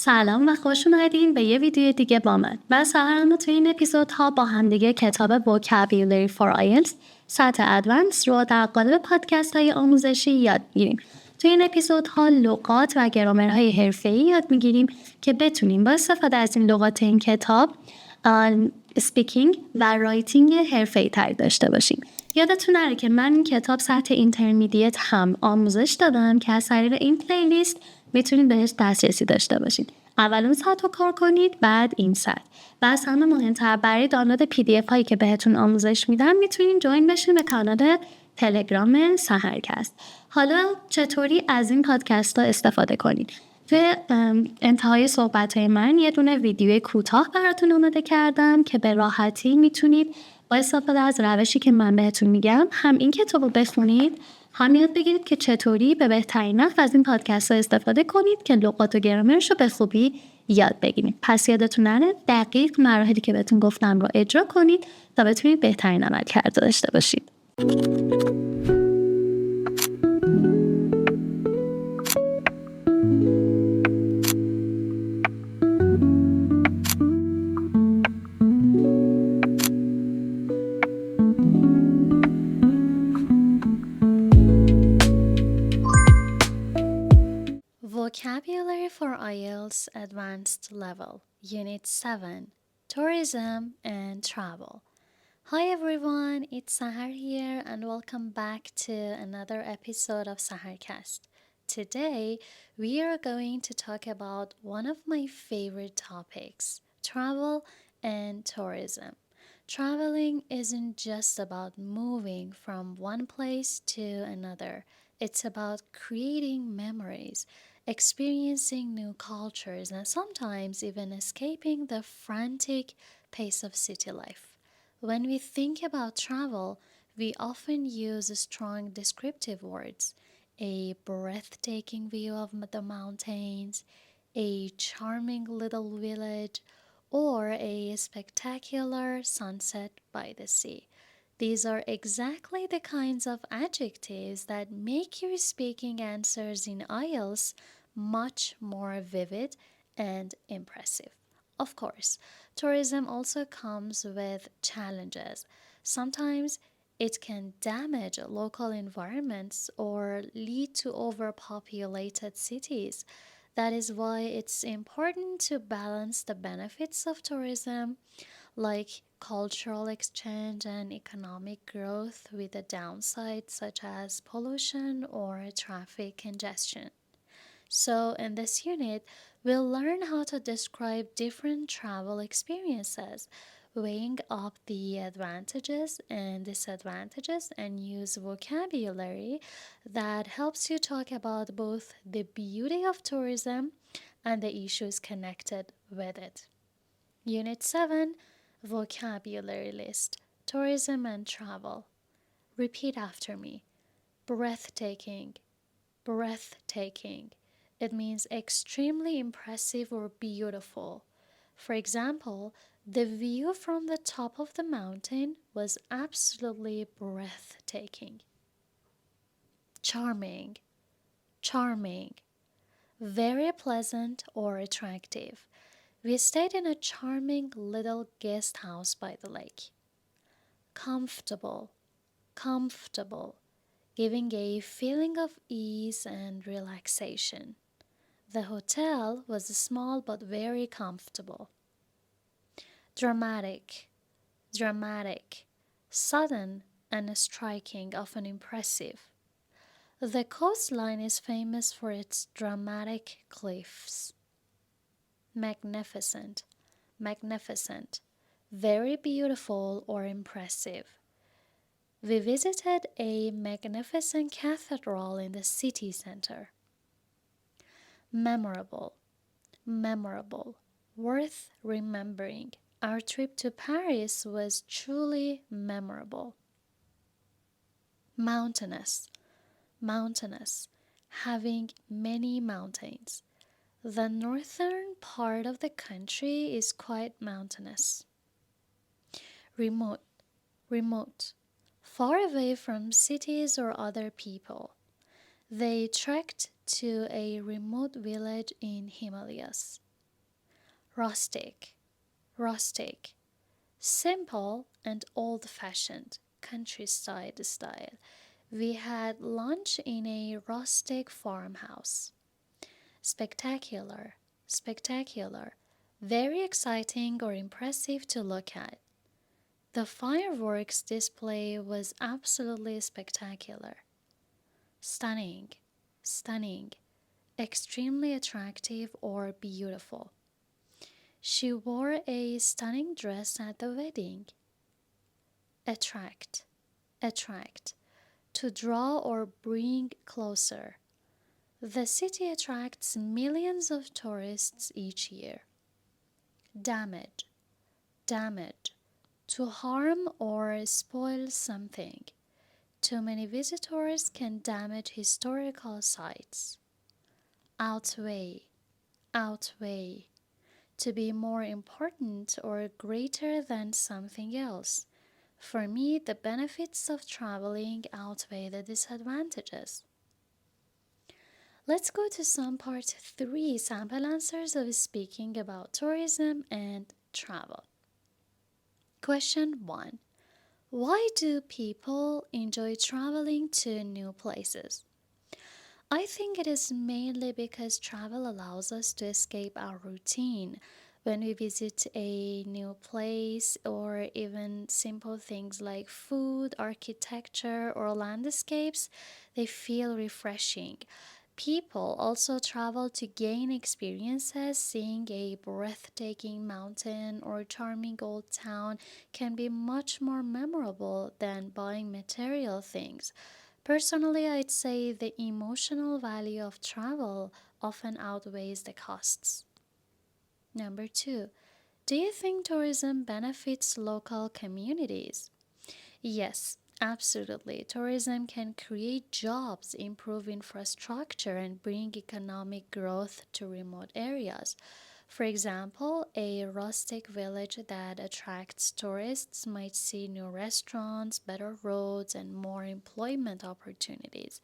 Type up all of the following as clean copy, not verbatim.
سلام و خوش اومدین به یه ویدیو دیگه با من. سهرم توی این اپیزودها با هم دیگه کتاب Vocabulary for IELTS سطح Advanced رو در قالب پادکست های آموزشی یاد میگیریم. توی این اپیزودها لغات و گرامرهای حرفه‌ای یاد میگیریم که بتونیم با استفاده از این لغات این کتاب سپیکینگ و رایتینگ حرفه‌ای تری داشته باشیم. یادتون نره که من این کتاب سطح اینترمدییت هم آموزش دادم که از طریق این پلیلیست میتونید بهش دسترسی داشته باشید. اول اون سطح رو کار کنید، بعد این سطح. و از همه مهمتر برای دانلود PDF هایی که بهتون آموزش میدم میتونید جوین بشین به کانال تلگرام سحرکست. حالا چطوری از این پادکست ها استفاده کنید؟ توی انتهای صحبت های من یه دونه ویدیو کوتاه براتون آماده کردم که به راحتی میتونید با استفاده از روشی که من بهتون میگم هم این کتاب رو بخونید، هم یاد بگیرید که چطوری به بهترین نحو از این پادکست ها استفاده کنید که لغات و گرامرش رو به خوبی یاد بگیرید. پس یادتون نره دقیق مراحلی که بهتون گفتم رو اجرا کنید تا بتونید بهترین عملکرد داشته باشید. Vocabulary for IELTS Advanced Level, Unit 7, Tourism and Travel. Hi everyone, it's Sahar here and welcome back to another episode of Saharcast. Today, we are going to talk about one of my favorite topics, travel and tourism. Traveling isn't just about moving from one place to another. It's about creating memories, experiencing new cultures, and sometimes even escaping the frantic pace of city life. When we think about travel, we often use strong descriptive words: a breathtaking view of the mountains, a charming little village, or a spectacular sunset by the sea. These are exactly the kinds of adjectives that make your speaking answers in IELTS much more vivid and impressive. Of course, tourism also comes with challenges. Sometimes it can damage local environments or lead to overpopulated cities. That is why it's important to balance the benefits of tourism, like cultural exchange and economic growth, with the downsides such as pollution or traffic congestion. So in this unit, we'll learn how to describe different travel experiences, weighing up the advantages and disadvantages, and use vocabulary that helps you talk about both the beauty of tourism and the issues connected with it. Unit 7, Vocabulary List, Tourism and Travel. Repeat after me. Breathtaking, breathtaking. It means extremely impressive or beautiful. For example, the view from the top of the mountain was absolutely breathtaking. Charming, charming. Very pleasant or attractive. We stayed in a charming little guest house by the lake. Comfortable, comfortable. Giving a feeling of ease and relaxation. The hotel was small but very comfortable. Dramatic, dramatic. Sudden and striking, often impressive. The coastline is famous for its dramatic cliffs. Magnificent, magnificent. Very beautiful or impressive. We visited a magnificent cathedral in the city center. Memorable, memorable. Worth remembering. Our trip to Paris was truly memorable. Mountainous, mountainous. Having many mountains. The northern part of the country is quite mountainous. Remote, remote. Far away from cities or other people. They trekked to a remote village in Himalayas. rustic, rustic, simple and old-fashioned, countryside style. We had lunch in a rustic farmhouse. Spectacular, spectacular, very exciting or impressive to look at. The fireworks display was absolutely spectacular. Stunning, stunning, extremely attractive or beautiful. She wore a stunning dress at the wedding. Attract, attract, to draw or bring closer. The city attracts millions of tourists each year. Damage, damage, to harm or spoil something. Too many visitors can damage historical sites. Outweigh, outweigh, to be more important or greater than something else. For me, the benefits of traveling outweigh the disadvantages. Let's go to some part 3 sample answers of speaking about tourism and travel. Question 1. Why do people enjoy traveling to new places? I think it is mainly because travel allows us to escape our routine. When we visit a new place, or even simple things like food, architecture, or landscapes, they feel refreshing. People also travel to gain experiences. Seeing a breathtaking mountain or charming old town can be much more memorable than buying material things. Personally, I'd say the emotional value of travel often outweighs the costs. Number 2, do you think tourism benefits local communities? Yes, absolutely. Tourism can create jobs, improve infrastructure, and bring economic growth to remote areas. For example, a rustic village that attracts tourists might see new restaurants, better roads, and more employment opportunities.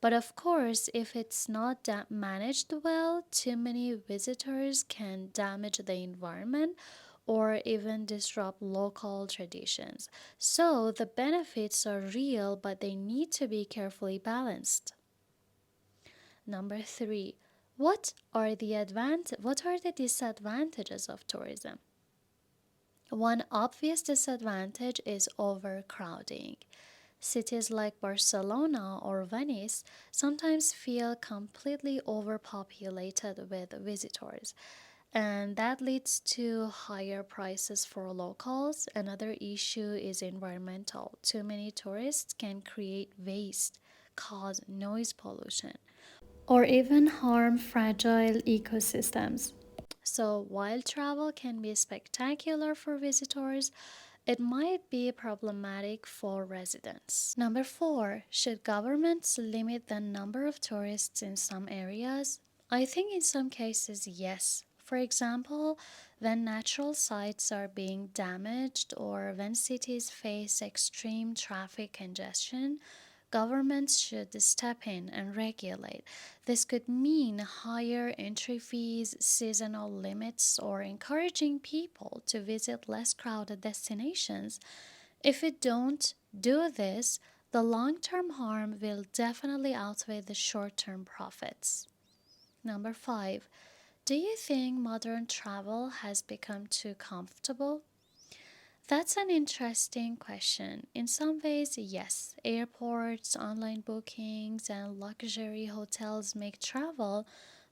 But of course, if it's not managed well, too many visitors can damage the environment or even disrupt local traditions. So the benefits are real, but they need to be carefully balanced. Number 3, what are the disadvantages of tourism? One obvious disadvantage is overcrowding. Cities like Barcelona or Venice sometimes feel completely overpopulated with visitors, and that leads to higher prices for locals. Another issue is environmental. Too many tourists can create waste, cause noise pollution, or even harm fragile ecosystems. So, while travel can be spectacular for visitors, it might be problematic for residents. Number 4, should governments limit the number of tourists in some areas? I think in some cases, yes. For example, when natural sites are being damaged or when cities face extreme traffic congestion, governments should step in and regulate. This could mean higher entry fees, seasonal limits, or encouraging people to visit less crowded destinations. If we don't do this, the long-term harm will definitely outweigh the short-term profits. Number 5, do you think modern travel has become too comfortable? That's an interesting question. In some ways, yes. Airports, online bookings, and luxury hotels make travel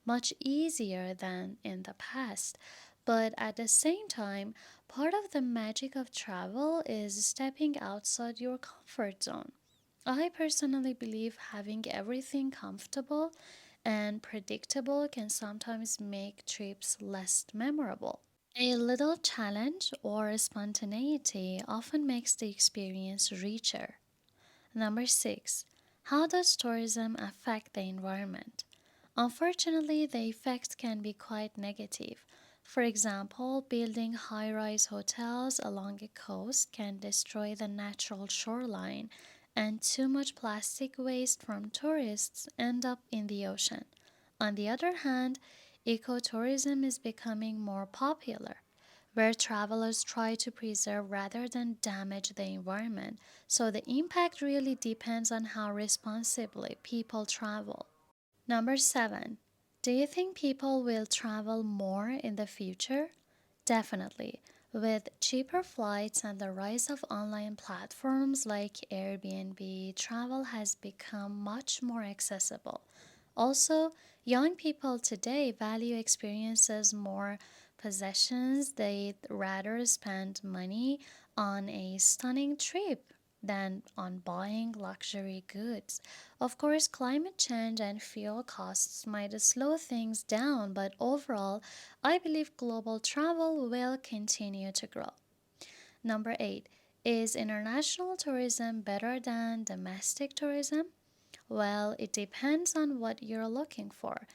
much easier than in the past. But at the same time, part of the magic of travel is stepping outside your comfort zone. I personally believe having everything comfortable and predictable can sometimes make trips less memorable. A little challenge or spontaneity often makes the experience richer. Number 6, how does tourism affect the environment? Unfortunately, the effects can be quite negative. For example, building high-rise hotels along a coast can destroy the natural shoreline, and too much plastic waste from tourists end up in the ocean. On the other hand, Ecotourism is becoming more popular, where travelers try to preserve rather than damage the environment. So the impact really depends on how responsibly people travel. Number 7. Do you think people will travel more in the future? Definitely. With cheaper flights and the rise of online platforms like Airbnb, travel has become much more accessible. Also, young people today value experiences more possessions. They'd rather spend money on a stunning trip than on buying luxury goods. Of course, climate change and fuel costs might slow things down, but overall, I believe global travel will continue to grow. Number 8. Is international tourism better than domestic tourism? Well, it depends on what you're looking for.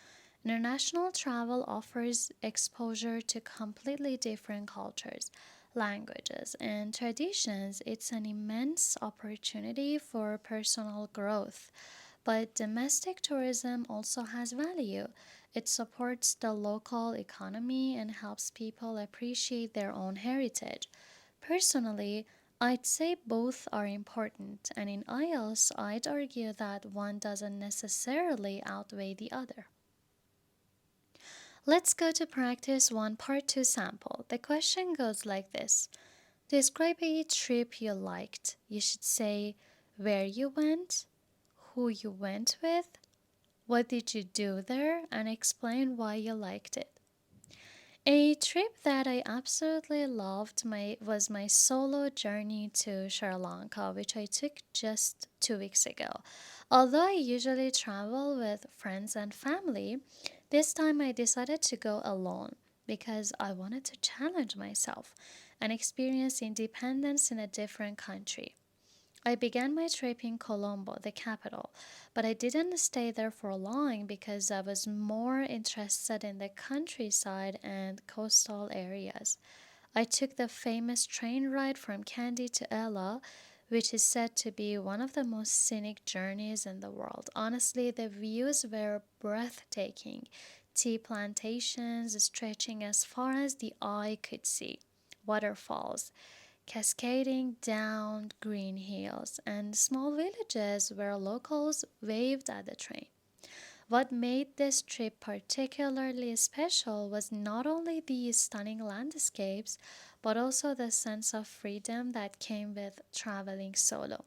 International travel offers exposure to completely different cultures, languages, and traditions. It's an immense opportunity for personal growth. But domestic tourism also has value. It supports the local economy and helps people appreciate their own heritage. Personally, I'd say both are important, and in IELTS, I'd argue that one doesn't necessarily outweigh the other. Let's go to practice 1 part 2 sample. The question goes like this. Describe a trip you liked. You should say where you went, who you went with, what did you do there, and explain why you liked it. A trip that I absolutely loved was my solo journey to Sri Lanka, which I took just 2 weeks ago. Although I usually travel with friends and family, this time I decided to go alone because I wanted to challenge myself and experience independence in a different country. I began my trip in Colombo, the capital, but I didn't stay there for long because I was more interested in the countryside and coastal areas. I took the famous train ride from Kandy to Ella, which is said to be one of the most scenic journeys in the world. Honestly, the views were breathtaking. Tea plantations stretching as far as the eye could see, waterfalls cascading down green hills, and small villages where locals waved at the train. What made this trip particularly special was not only the stunning landscapes, but also the sense of freedom that came with traveling solo.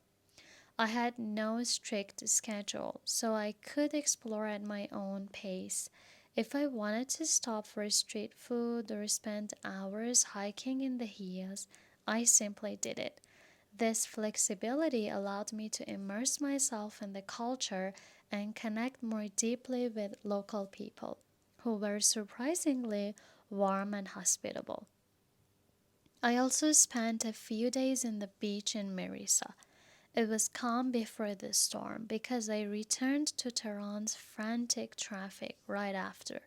I had no strict schedule, so I could explore at my own pace. If I wanted to stop for street food or spend hours hiking in the hills, I simply did it. This flexibility allowed me to immerse myself in the culture and connect more deeply with local people, who were surprisingly warm and hospitable. I also spent a few days in the beach in Marissa. It was calm before the storm because I returned to Tehran's frantic traffic right after.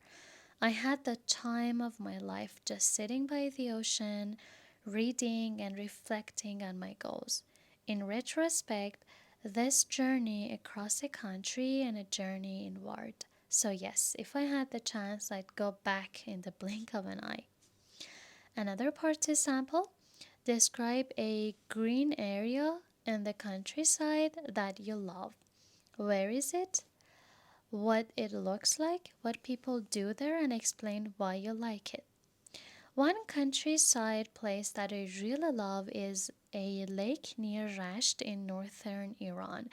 I had the time of my life just sitting by the ocean, reading and reflecting on my goals. In retrospect, this journey across the country and a journey inward. So yes, if I had the chance, I'd go back in the blink of an eye. Another part to sample. Describe a green area in the countryside that you love. Where is it? What it looks like, what people do there, and explain why you like it. One countryside place that I really love is a lake near Rasht in northern Iran.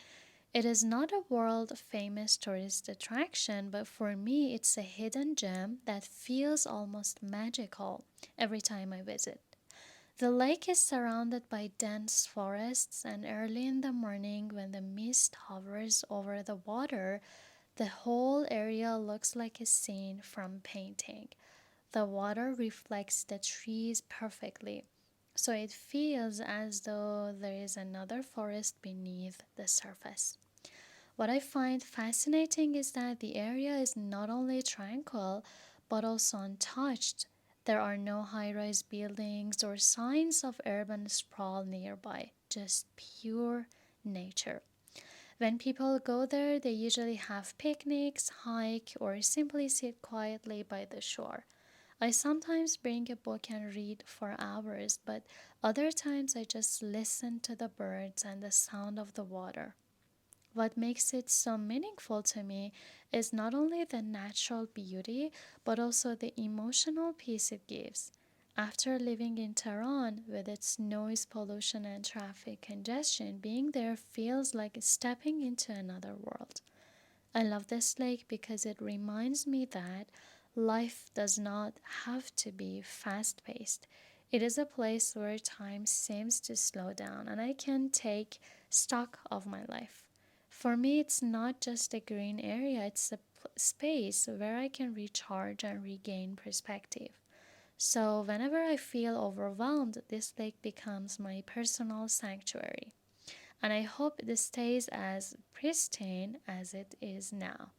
It is not a world famous tourist attraction, but for me, it's a hidden gem that feels almost magical every time I visit. The lake is surrounded by dense forests, and early in the morning, when the mist hovers over the water, the whole area looks like a scene from painting. The water reflects the trees perfectly, so it feels as though there is another forest beneath the surface. What I find fascinating is that the area is not only tranquil but also untouched. There are no high rise buildings or signs of urban sprawl nearby, just pure nature. When people go there, they usually have picnics, hike, or simply sit quietly by the shore. I sometimes bring a book and read for hours, but other times I just listen to the birds and the sound of the water. What makes it so meaningful to me is not only the natural beauty, but also the emotional peace it gives. After living in Tehran, with its noise pollution and traffic congestion, being there feels like stepping into another world. I love this lake because it reminds me that life does not have to be fast paced. It is a place where time seems to slow down and I can take stock of my life. For me, it's not just a green area, it's a space where I can recharge and regain perspective. So, whenever I feel overwhelmed, this lake becomes my personal sanctuary. And I hope this stays as pristine as it is now.